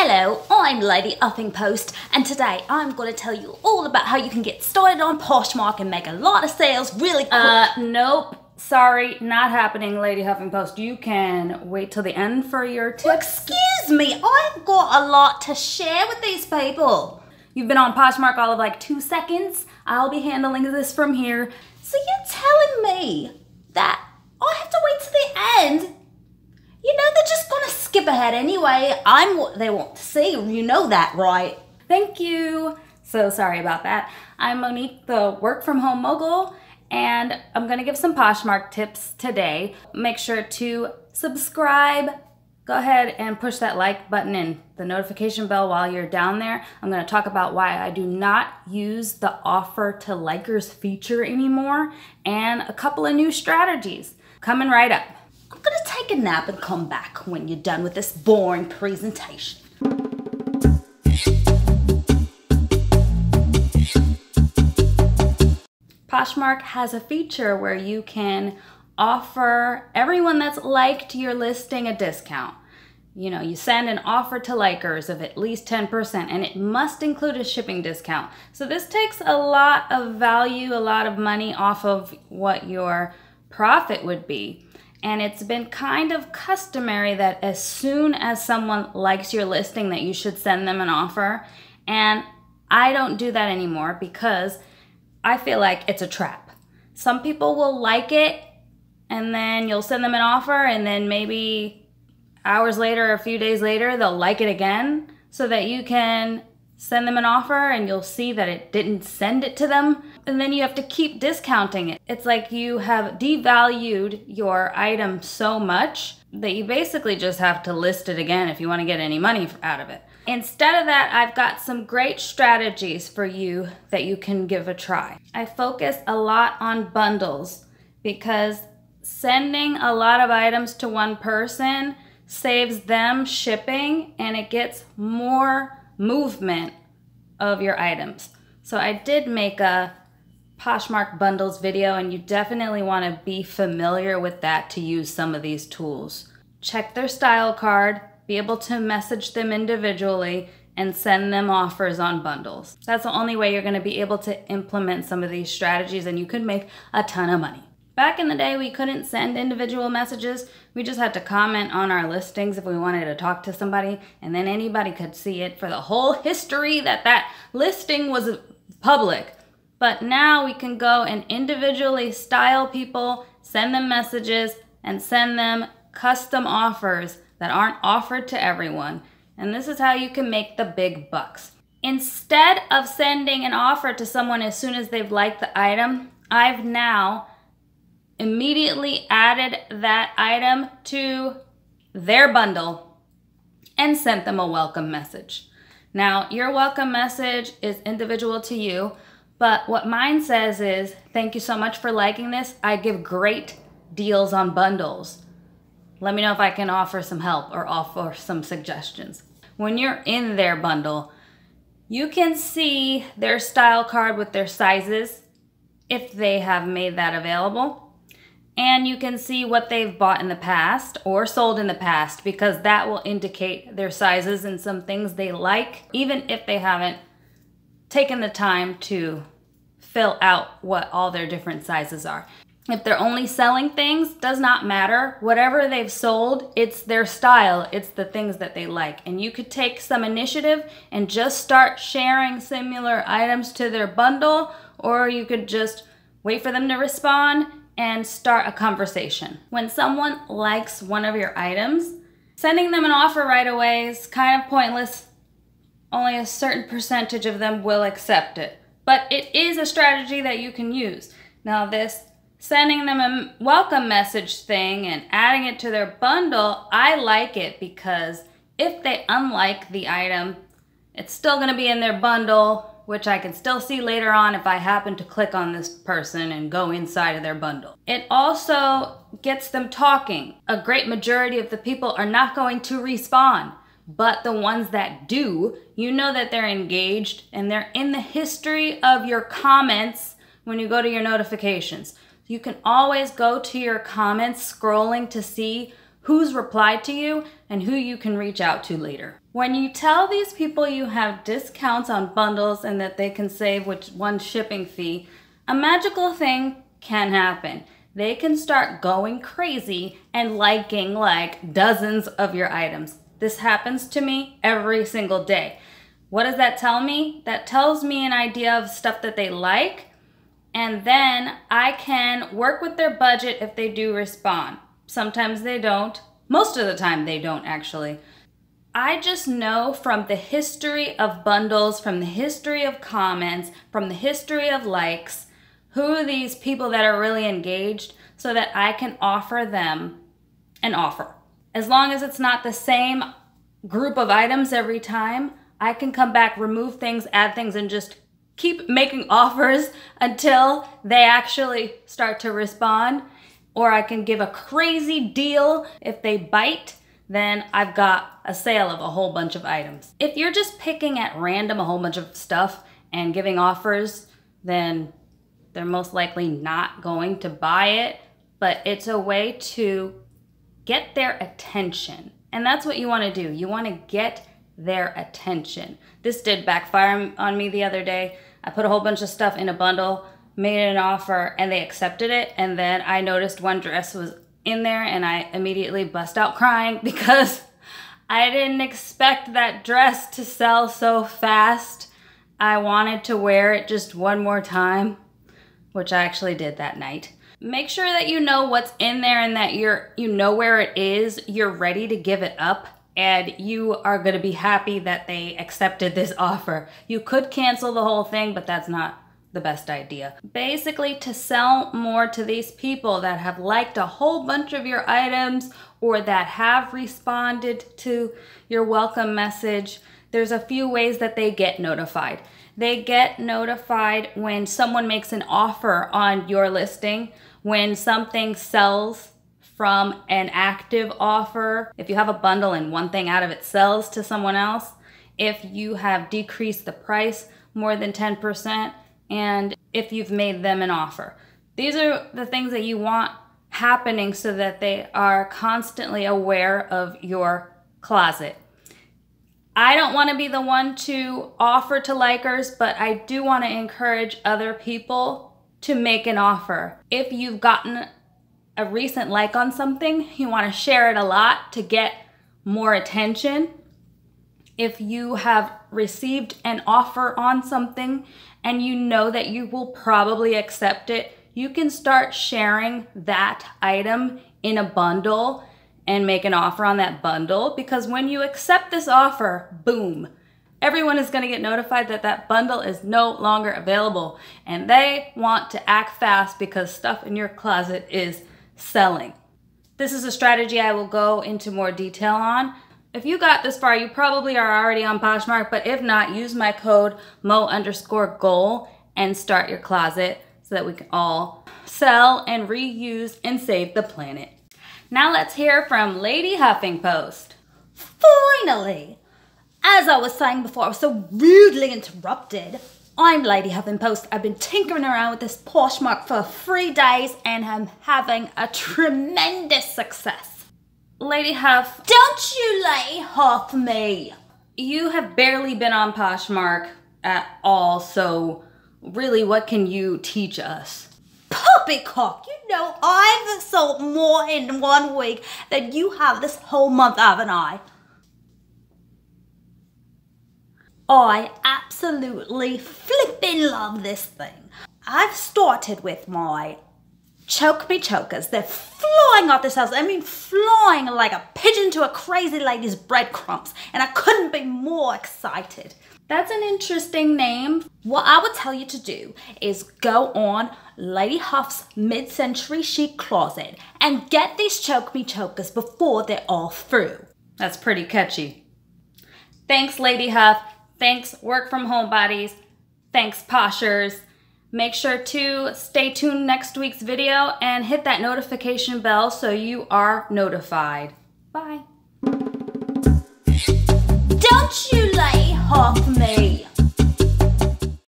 Hello, I'm Lady Upping Post, and today I'm going to tell you all about how you can get started on Poshmark and make a lot of sales really quick. Nope. Sorry, not happening, Lady Huffing Post. You can wait till the end for your tips. Excuse me, I've got a lot to share with these people. You've been on Poshmark all of like 2 seconds. I'll be handling this from here. So you're telling me that I have to wait till the end? You know, they're just gonna skip ahead anyway. I'm what they want to see, you know that, right? Thank you. So sorry about that. I'm Monique, the work from home mogul, and I'm gonna give some Poshmark tips today. Make sure to subscribe. Go ahead and push that like button and the notification bell while you're down there. I'm gonna talk about why I do not use the offer to likers feature anymore and a couple of new strategies coming right up. I'm gonna take a nap and come back when you're done with this boring presentation. Poshmark has a feature where you can offer everyone that's liked your listing a discount. You know, you send an offer to likers of at least 10%, and it must include a shipping discount. So this takes a lot of value, a lot of money off of what your profit would be. And it's been kind of customary that as soon as someone likes your listing that you should send them an offer. And I don't do that anymore because I feel like it's a trap. Some people will like it and then you'll send them an offer and then maybe hours later or a few days later they'll like it again so that you can send them an offer and you'll see that it didn't send it to them. And then you have to keep discounting it. It's like you have devalued your item so much that you basically just have to list it again if you want to get any money out of it. Instead of that, I've got some great strategies for you that you can give a try. I focus a lot on bundles because sending a lot of items to one person saves them shipping and it gets more movement of your items. So I did make a Poshmark bundles video and you definitely want to be familiar with that to use some of these tools. Check their style card, be able to message them individually and send them offers on bundles. That's the only way you're going to be able to implement some of these strategies and you could make a ton of money. Back in the day, we couldn't send individual messages. We just had to comment on our listings if we wanted to talk to somebody, and then anybody could see it for the whole history that that listing was public. But now we can go and individually style people, send them messages, and send them custom offers that aren't offered to everyone. And this is how you can make the big bucks. Instead of sending an offer to someone as soon as they've liked the item, I've now immediately added that item to their bundle and sent them a welcome message. Now, your welcome message is individual to you, but what mine says is, thank you so much for liking this. I give great deals on bundles. Let me know if I can offer some help or offer some suggestions. When you're in their bundle, you can see their style card with their sizes if they have made that available. And you can see what they've bought in the past or sold in the past because that will indicate their sizes and some things they like, even if they haven't taken the time to fill out what all their different sizes are. If they're only selling things, does not matter. Whatever they've sold, it's their style. It's the things that they like. And you could take some initiative and just start sharing similar items to their bundle, or you could just wait for them to respond and start a conversation. When someone likes one of your items, sending them an offer right away is kind of pointless. Only a certain percentage of them will accept it. But it is a strategy that you can use. Now this sending them a welcome message thing and adding it to their bundle, I like it because if they unlike the item, it's still gonna be in their bundle, which I can still see later on if I happen to click on this person and go inside of their bundle. It also gets them talking. A great majority of the people are not going to respond, but the ones that do, you know that they're engaged and they're in the history of your comments when you go to your notifications. You can always go to your comments scrolling to see who's replied to you and who you can reach out to later. When you tell these people you have discounts on bundles and that they can save with one shipping fee, a magical thing can happen. They can start going crazy and liking like dozens of your items. This happens to me every single day. What does that tell me? That tells me an idea of stuff that they like, and then I can work with their budget if they do respond. Sometimes they don't. Most of the time they don't, actually. I just know from the history of bundles, from the history of comments, from the history of likes, who are these people that are really engaged, so that I can offer them an offer. As long as it's not the same group of items every time, I can come back, remove things, add things, and just keep making offers until they actually start to respond. Or I can give a crazy deal. If they bite, then I've got a sale of a whole bunch of items. If you're just picking at random a whole bunch of stuff and giving offers, then they're most likely not going to buy it. But it's a way to get their attention. And that's what you want to do. You want to get their attention. This did backfire on me the other day. I put a whole bunch of stuff in a bundle, made an offer, and they accepted it. And then I noticed one dress was in there and I immediately bust out crying because I didn't expect that dress to sell so fast. I wanted to wear it just one more time, which I actually did that night. Make sure that you know what's in there and that you know where it is, you're ready to give it up, and you are gonna be happy that they accepted this offer. You could cancel the whole thing, but that's not the best idea. Basically, to sell more to these people that have liked a whole bunch of your items or that have responded to your welcome message, there's a few ways that they get notified. They get notified when someone makes an offer on your listing, when something sells from an active offer, if you have a bundle and one thing out of it sells to someone else, if you have decreased the price more than 10%, and if you've made them an offer. These are the things that you want happening so that they are constantly aware of your closet. I don't want to be the one to offer to likers, but I do want to encourage other people to make an offer. If you've gotten a recent like on something, you want to share it a lot to get more attention. If you have received an offer on something and you know that you will probably accept it, you can start sharing that item in a bundle and make an offer on that bundle, because when you accept this offer, boom, everyone is going to get notified that that bundle is no longer available, and they want to act fast because stuff in your closet is selling. This is a strategy I will go into more detail on. If you got this far, you probably are already on Poshmark, but if not, use my code Mo_goal and start your closet so that we can all sell and reuse and save the planet. Now let's hear from Lady Huffingpost. Finally! As I was saying before, I was so rudely interrupted. I'm Lady Huffingpost. I've been tinkering around with this Poshmark for 3 days and I'm having a tremendous success. Lady Huff, don't you lay off me. You have barely been on Poshmark at all, so really what can you teach us? Poppycock, you know I've sold more in 1 week than you have this whole month, haven't I? I absolutely flipping love this thing. I've started with my Choke Me Chokers. They're flying off this house. I mean, flying like a pigeon to a crazy lady's breadcrumbs. And I couldn't be more excited. That's an interesting name. What I would tell you to do is go on Lady Huff's mid-century chic closet and get these Choke Me Chokers before they're all through. That's pretty catchy. Thanks, Lady Huff. Thanks, work from home bodies. Thanks, Poshers. Make sure to stay tuned next week's video and hit that notification bell so you are notified. Bye. Don't you lay off me.